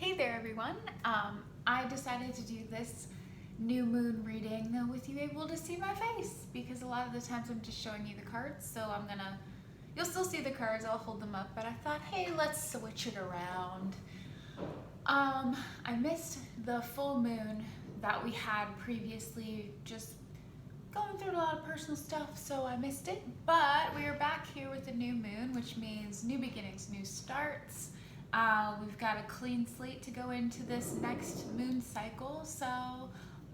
Hey there everyone. I decided to do this new moon reading with you able to see my face because a lot of the times I'm just showing you the cards, so you'll still see the cards, I'll hold them up, but I thought, hey, let's switch it around. I missed the full moon that we had previously, just going through a lot of personal stuff, so I missed it, but we are back here with the new moon, which means new beginnings, new starts. We've got a clean slate to go into this next moon cycle, so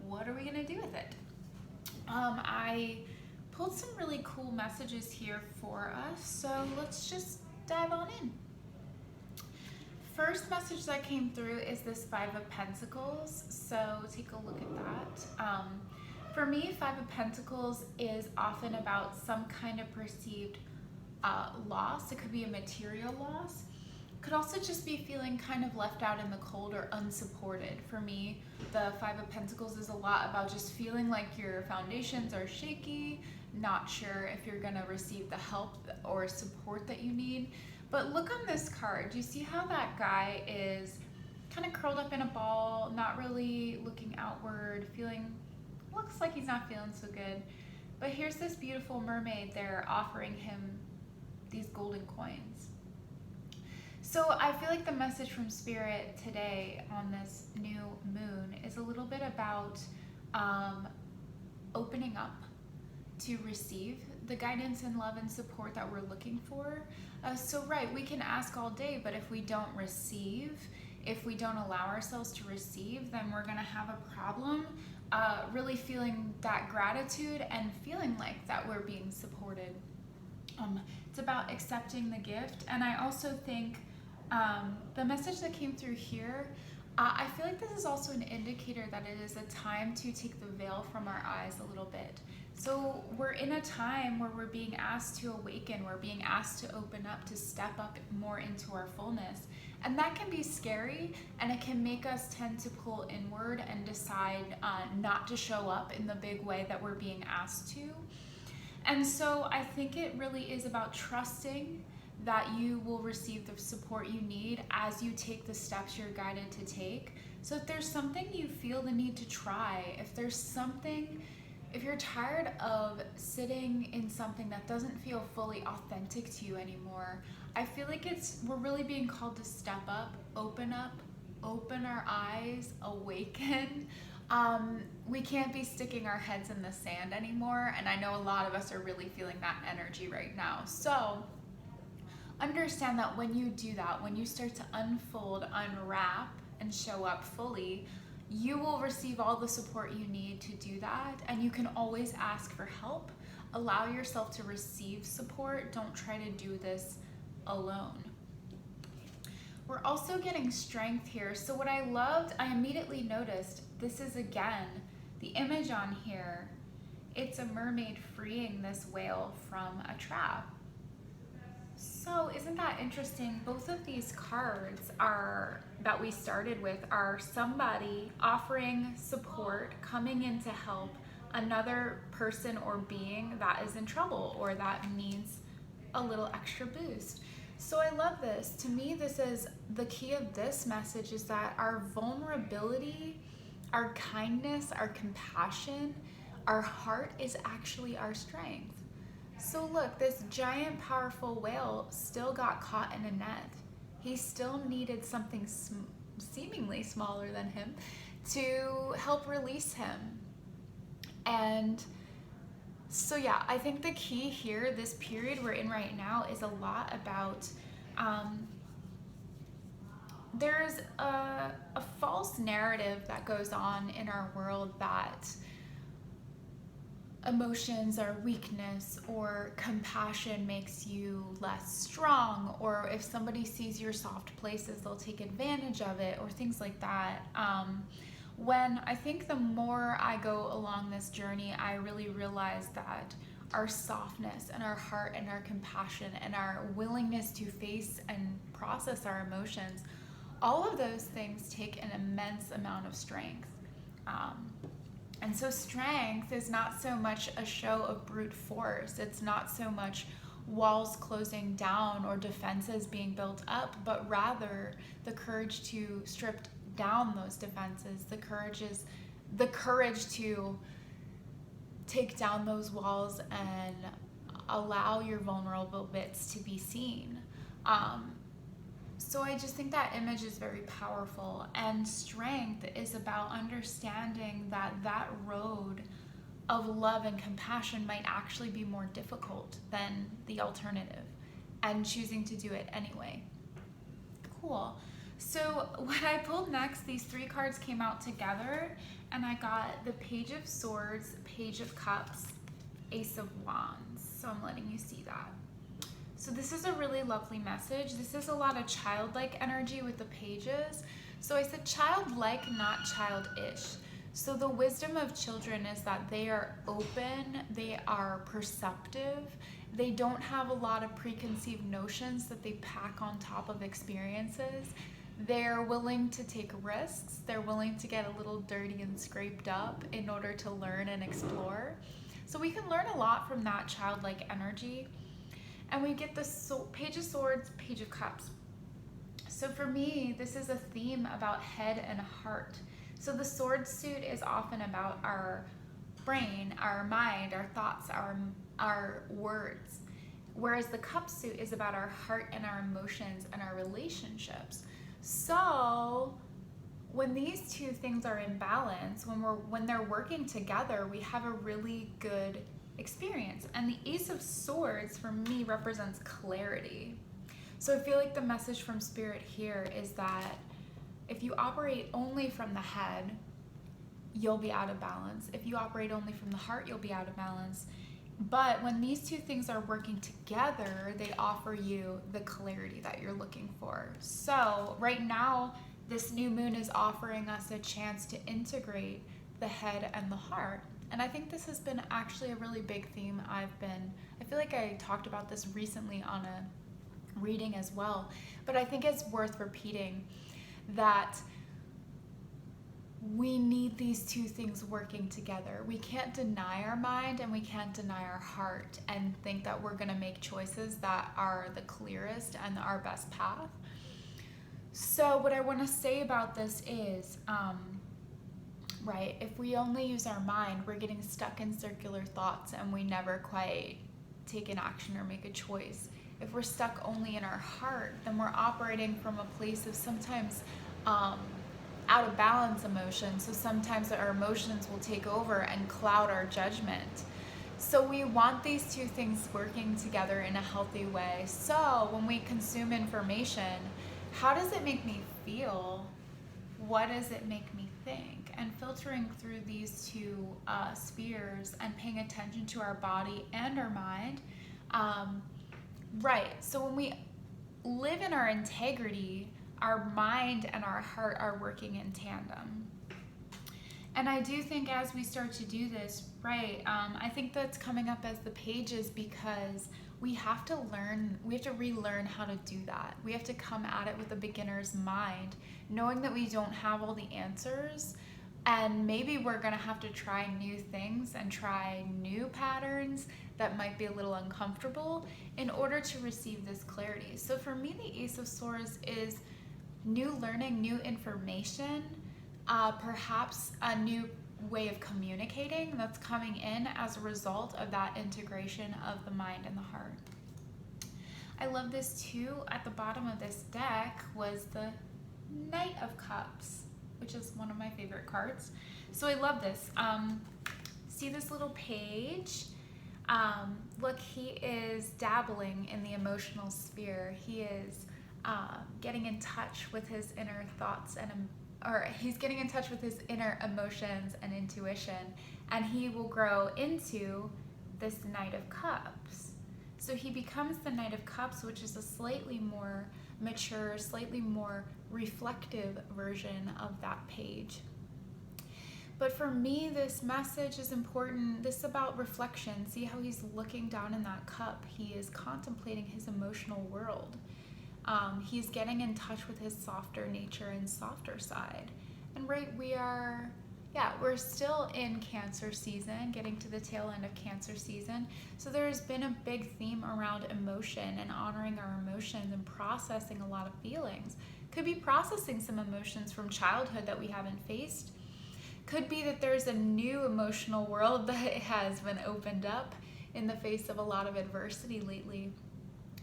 what are we going to do with it? I pulled some really cool messages here for us, so let's just dive on in. First message that came through is this Five of Pentacles, so take a look at that. For me, Five of Pentacles is often about some kind of perceived loss. It could be a material loss. Could also just be feeling kind of left out in the cold or unsupported. For me, the Five of Pentacles is a lot about just feeling like your foundations are shaky, not sure if you're gonna receive the help or support that you need. But look on this card. Do you see how that guy is kind of curled up in a ball, not really looking outward, looks like he's not feeling so good. But here's this beautiful mermaid there offering him these golden coins. So I feel like the message from Spirit today on this new moon is a little bit about opening up to receive the guidance and love and support that we're looking for. We can ask all day, but if we don't receive, if we don't allow ourselves to receive, then we're gonna have a problem really feeling that gratitude and feeling like that we're being supported. It's about accepting the gift, and I also think the message that came through here, I feel like this is also an indicator that it is a time to take the veil from our eyes a little bit. So we're in a time where we're being asked to awaken, we're being asked to open up, to step up more into our fullness. And that can be scary, and it can make us tend to pull inward and decide not to show up in the big way that we're being asked to. And so I think it really is about trusting that you will receive the support you need as you take the steps you're guided to take. So if there's something you feel the need to try, if you're tired of sitting in something that doesn't feel fully authentic to you anymore, I feel like we're really being called to step up, open our eyes, awaken. We can't be sticking our heads in the sand anymore, and I know a lot of us are really feeling that energy right now. So understand that when you do that, when you start to unfold, unwrap, and show up fully, you will receive all the support you need to do that, and you can always ask for help. Allow yourself to receive support. Don't try to do this alone. We're also getting strength here. So what I loved, I immediately noticed, this is again, the image on here, it's a mermaid freeing this whale from a trap. So isn't that interesting? Both of these cards that we started with are somebody offering support, coming in to help another person or being that is in trouble or that needs a little extra boost. So I love this. To me, this is the key of this message, is that our vulnerability, our kindness, our compassion, our heart is actually our strength. So look, this giant, powerful whale still got caught in a net. He still needed something seemingly smaller than him to help release him. And so yeah, I think the key here, this period we're in right now, is a lot about, there's a false narrative that goes on in our world that emotions are weakness, or compassion makes you less strong, or if somebody sees your soft places, they'll take advantage of it, or things like that. When I think the more I go along this journey, I really realize that our softness and our heart and our compassion and our willingness to face and process our emotions, all of those things take an immense amount of strength. And so strength is not so much a show of brute force. It's not so much walls closing down or defenses being built up, but rather the courage to strip down those defenses. The courage to take down those walls and allow your vulnerable bits to be seen. So I just think that image is very powerful, and strength is about understanding that that road of love and compassion might actually be more difficult than the alternative, and choosing to do it anyway. Cool. So when I pulled next, these 3 cards came out together, and I got the Page of Swords, Page of Cups, Ace of Wands. So I'm letting you see that. So this is a really lovely message. This is a lot of childlike energy with the pages. So I said childlike, not childish. So the wisdom of children is that they are open, they are perceptive, they don't have a lot of preconceived notions that they pack on top of experiences. They're willing to take risks. They're willing to get a little dirty and scraped up in order to learn and explore. So we can learn a lot from that childlike energy. And we get the Page of Swords, Page of Cups. So for me, this is a theme about head and heart. So the sword suit is often about our brain, our mind, our thoughts, our words. Whereas the cup suit is about our heart and our emotions and our relationships. So when these 2 things are in balance, when they're working together, we have a really good experience. And the Ace of Swords for me represents clarity. So I feel like the message from Spirit here is that if you operate only from the head, you'll be out of balance. If you operate only from the heart, you'll be out of balance. But when these 2 things are working together, they offer you the clarity that you're looking for. So right now, this new moon is offering us a chance to integrate the head and the heart. And I think this has been actually a really big theme. I feel like I talked about this recently on a reading as well, but I think it's worth repeating that we need these 2 things working together. We can't deny our mind and we can't deny our heart and think that we're gonna make choices that are the clearest and our best path. So what I wanna say about this is, right, if we only use our mind, we're getting stuck in circular thoughts and we never quite take an action or make a choice. If we're stuck only in our heart, then we're operating from a place of sometimes out of balance emotion. So sometimes our emotions will take over and cloud our judgment. So we want these 2 things working together in a healthy way. So when we consume information, how does it make me feel? What does it make me think? And filtering through these 2 spheres and paying attention to our body and our mind. Right, so when we live in our integrity, our mind and our heart are working in tandem. And I do think as we start to do this, right, I think that's coming up as the pages because we have to relearn how to do that. We have to come at it with a beginner's mind, knowing that we don't have all the answers, and maybe we're gonna have to try new things and try new patterns that might be a little uncomfortable in order to receive this clarity. So for me, the Ace of Swords is new learning, new information, perhaps a new way of communicating that's coming in as a result of that integration of the mind and the heart. I love this too. At the bottom of this deck was the Knight of Cups, which is one of my favorite cards. So I love this. See this little page? Look, he is dabbling in the emotional sphere. He is getting in touch with his inner thoughts or he's getting in touch with his inner emotions and intuition, and he will grow into this Knight of Cups. So he becomes the Knight of Cups, which is a slightly more mature, slightly more reflective version of that page. But for me, this message is important. This is about reflection. See how he's looking down in that cup. He is contemplating his emotional world. He's getting in touch with his softer nature and softer side. And right, we are Yeah, we're still in Cancer season, getting to the tail end of Cancer season. So there's been a big theme around emotion and honoring our emotions and processing a lot of feelings. Could be processing some emotions from childhood that we haven't faced. Could be that there's a new emotional world that has been opened up in the face of a lot of adversity lately.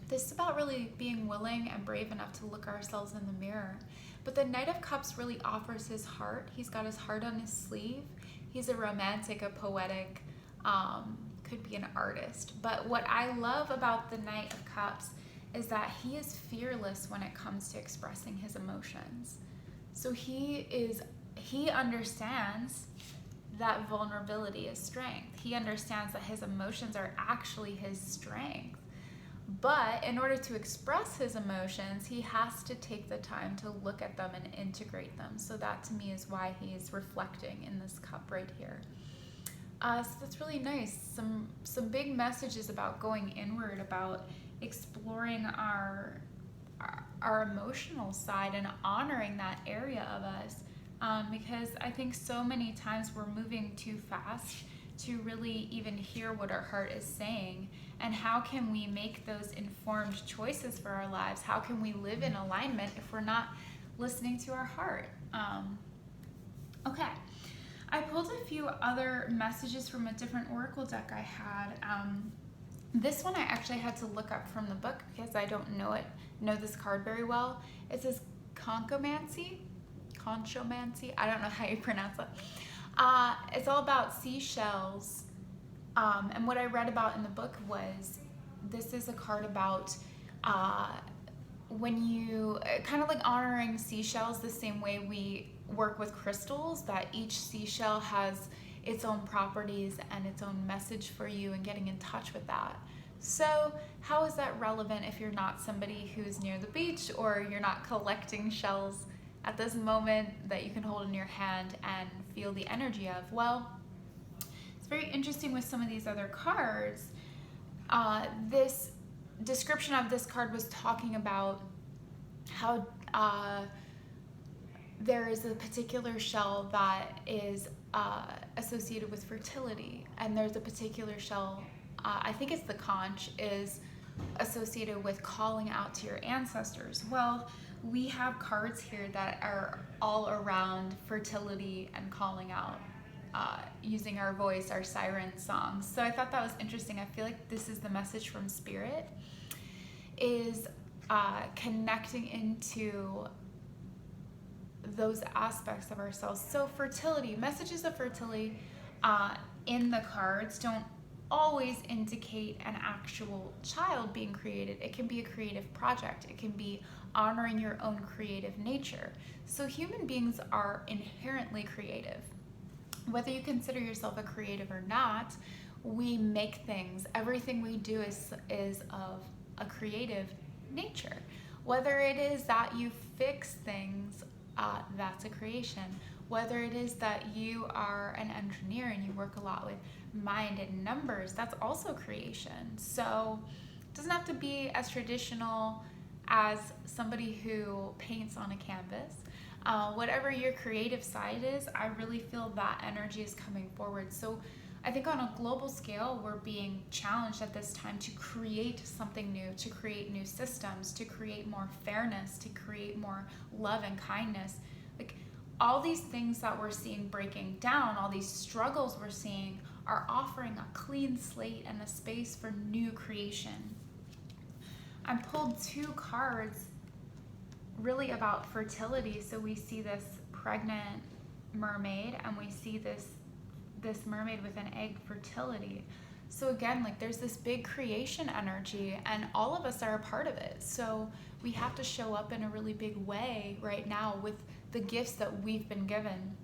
This is about really being willing and brave enough to look ourselves in the mirror. But the Knight of Cups really offers his heart. He's got his heart on his sleeve. He's a romantic, a poetic, could be an artist. But what I love about the Knight of Cups is that he is fearless when it comes to expressing his emotions. So he understands that vulnerability is strength. He understands that his emotions are actually his strength. But in order to express his emotions, he has to take the time to look at them and integrate them. So that to me is why he is reflecting in this cup right here. So that's really nice. Some big messages about going inward, about exploring our emotional side and honoring that area of us. Because I think so many times we're moving too fast to really even hear what our heart is saying. And how can we make those informed choices for our lives? How can we live in alignment if we're not listening to our heart? Okay, I pulled a few other messages from a different oracle deck I had. This one I actually had to look up from the book because I don't know this card very well. It says conchomancy, I don't know how you pronounce it. It's all about seashells. And what I read about in the book was this is a card about when you kind of like honoring seashells the same way we work with crystals, that each seashell has its own properties and its own message for you, and getting in touch with that. So how is that relevant if you're not somebody who's near the beach, or you're not collecting shells at this moment that you can hold in your hand and feel the energy of? Well, very interesting with some of these other cards. This description of this card was talking about how there is a particular shell that is associated with fertility, and there's a particular shell, I think it's the conch, is associated with calling out to your ancestors. Well, we have cards here that are all around fertility and calling out. Using our voice, our siren songs. So I thought that was interesting. I feel like this is the message from Spirit, is connecting into those aspects of ourselves. So fertility, messages of fertility in the cards don't always indicate an actual child being created. It can be a creative project. It can be honoring your own creative nature. So human beings are inherently creative. Whether you consider yourself a creative or not, we make things. Everything we do is of a creative nature. Whether it is that you fix things, that's a creation. Whether it is that you are an engineer and you work a lot with mind and numbers, that's also creation. So it doesn't have to be as traditional as somebody who paints on a canvas. Whatever your creative side is, I really feel that energy is coming forward. So I think on a global scale, we're being challenged at this time to create something new, to create new systems, to create more fairness, to create more love and kindness. Like all these things that we're seeing breaking down, all these struggles we're seeing, are offering a clean slate and a space for new creation. I pulled two cards really about fertility. So we see this pregnant mermaid, and we see this mermaid with an egg, fertility. So again, like there's this big creation energy, and all of us are a part of it. So we have to show up in a really big way right now with the gifts that we've been given.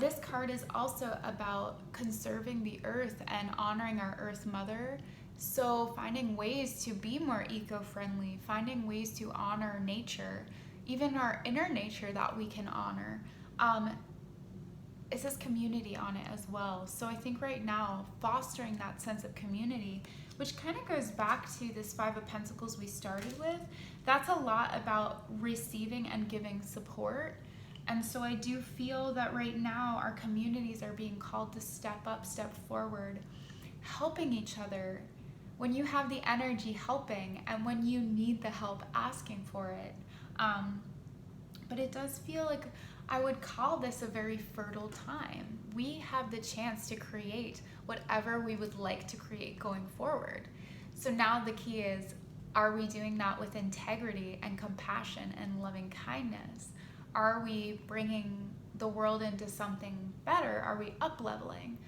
This card is also about conserving the earth and honoring our earth mother. So finding ways to be more eco-friendly, finding ways to honor nature, even our inner nature that we can honor. It says community on it as well. So I think right now, fostering that sense of community, which kind of goes back to this Five of Pentacles we started with, that's a lot about receiving and giving support. And so I do feel that right now our communities are being called to step up, step forward, helping each other. When you have the energy, helping, and when you need the help, asking for it. But it does feel like I would call this a very fertile time. We have the chance to create whatever we would like to create going forward. So now the key is, are we doing that with integrity and compassion and loving kindness? Are we bringing the world into something better? Are we up-leveling?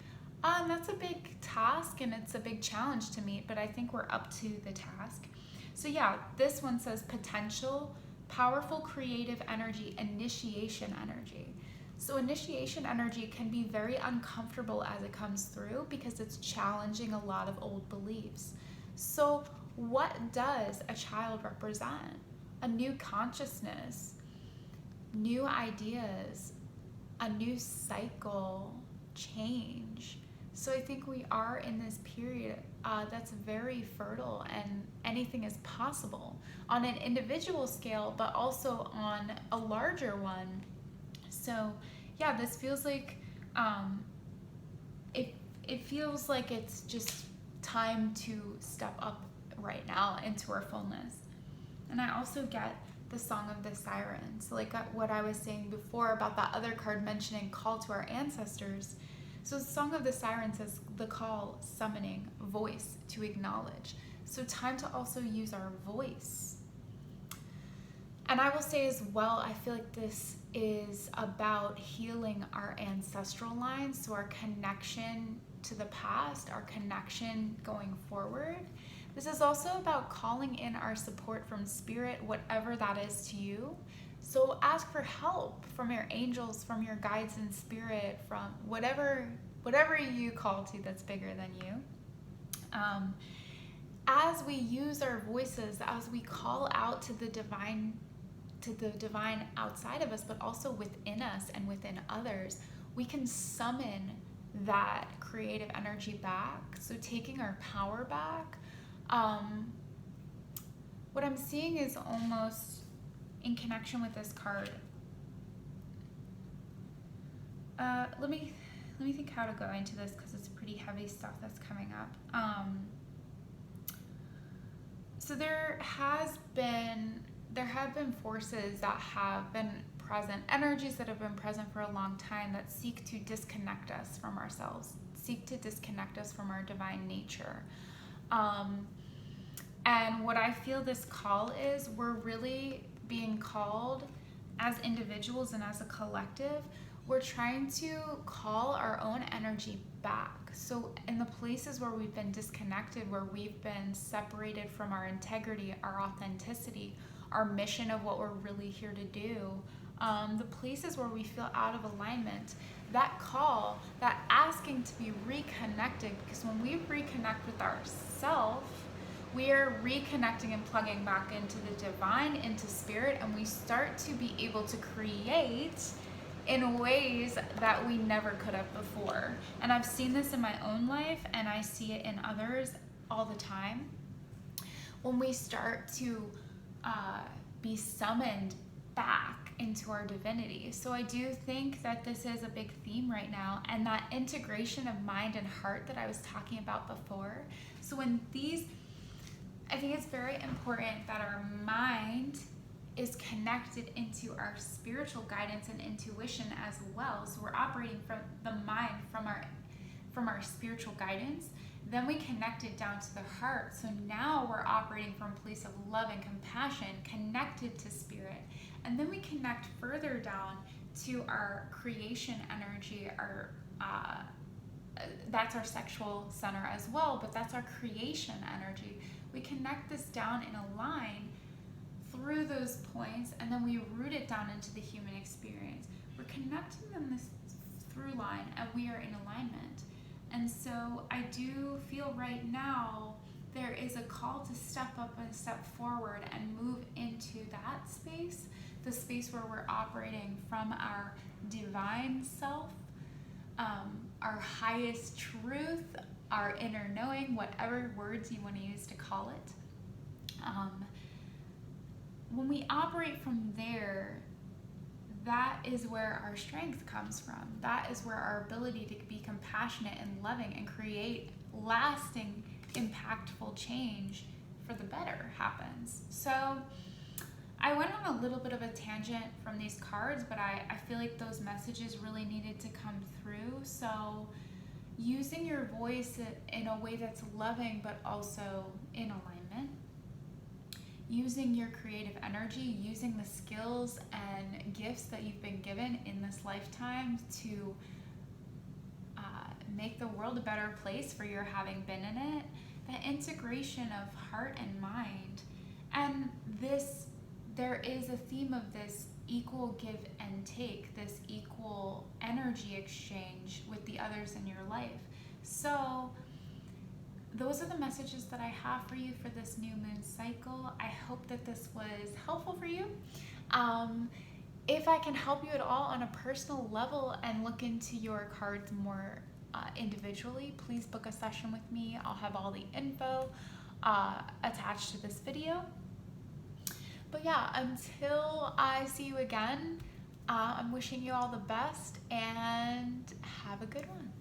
That's a big task and it's a big challenge to meet, but I think we're up to the task. So yeah, this one says potential, powerful creative energy, initiation energy. So initiation energy can be very uncomfortable as it comes through because it's challenging a lot of old beliefs. So what does a child represent? A new consciousness, new ideas, a new cycle, change. So I think we are in this period that's very fertile and anything is possible on an individual scale, but also on a larger one. So yeah, this feels like it feels like it's just time to step up right now into our fullness. And I also get the Song of the Sirens, like what I was saying before about that other card mentioning call to our ancestors. So the Song of the Sirens is the call, summoning, voice to acknowledge. So time to also use our voice. And I will say as well, I feel like this is about healing our ancestral lines, so our connection to the past, our connection going forward. This is also about calling in our support from spirit, whatever that is to you. So ask for help from your angels, from your guides in spirit, from whatever you call to that's bigger than you. As we use our voices, as we call out to the divine outside of us, but also within us and within others, we can summon that creative energy back. So taking our power back. What I'm seeing is almost in connection with this card. Let me think how to go into this because it's pretty heavy stuff that's coming up. So there have been forces that have been present, energies that have been present for a long time that seek to disconnect us from ourselves, seek to disconnect us from our divine nature. And what I feel this call is, we're really being called as individuals and as a collective. We're trying to call our own energy back. So in the places where we've been disconnected, where we've been separated from our integrity, our authenticity, our mission of what we're really here to do, the places where we feel out of alignment, that call, that asking to be reconnected, because when we reconnect with ourselves, we are reconnecting and plugging back into the divine, into spirit, and we start to be able to create in ways that we never could have before. And I've seen this in my own life, and I see it in others all the time. When we start to be summoned back into our divinity. So I do think that this is a big theme right now, and that integration of mind and heart that I was talking about before. So I think it's very important that our mind is connected into our spiritual guidance and intuition as well. So we're operating from the mind, from our spiritual guidance. Then we connect it down to the heart. So now we're operating from a place of love and compassion, connected to spirit. And then we connect further down to our creation energy, that's our sexual center as well, but that's our creation energy. We connect this down in a line through those points, and then we root it down into the human experience. We're connecting them this through line, and we are in alignment. And so I do feel right now there is a call to step up and step forward and move into that space, the space where we're operating from our divine self, our highest truth, our inner knowing, whatever words you want to use to call it. When we operate from there, that is where our strength comes from. That is where our ability to be compassionate and loving and create lasting, impactful change for the better happens. So I went on a little bit of a tangent from these cards, but I feel like those messages really needed to come through. So using your voice in a way that's loving but also in alignment, using your creative energy, using the skills and gifts that you've been given in this lifetime to make the world a better place for your having been in it, that integration of heart and mind. And there is a theme of this equal give and take, this equal energy exchange with the others in your life. So those are the messages that I have for you for this new moon cycle. I hope that this was helpful for you. If I can help you at all on a personal level and look into your cards more individually, please book a session with me. I'll have all the info attached to this video. But yeah, until I see you again, I'm wishing you all the best and have a good one.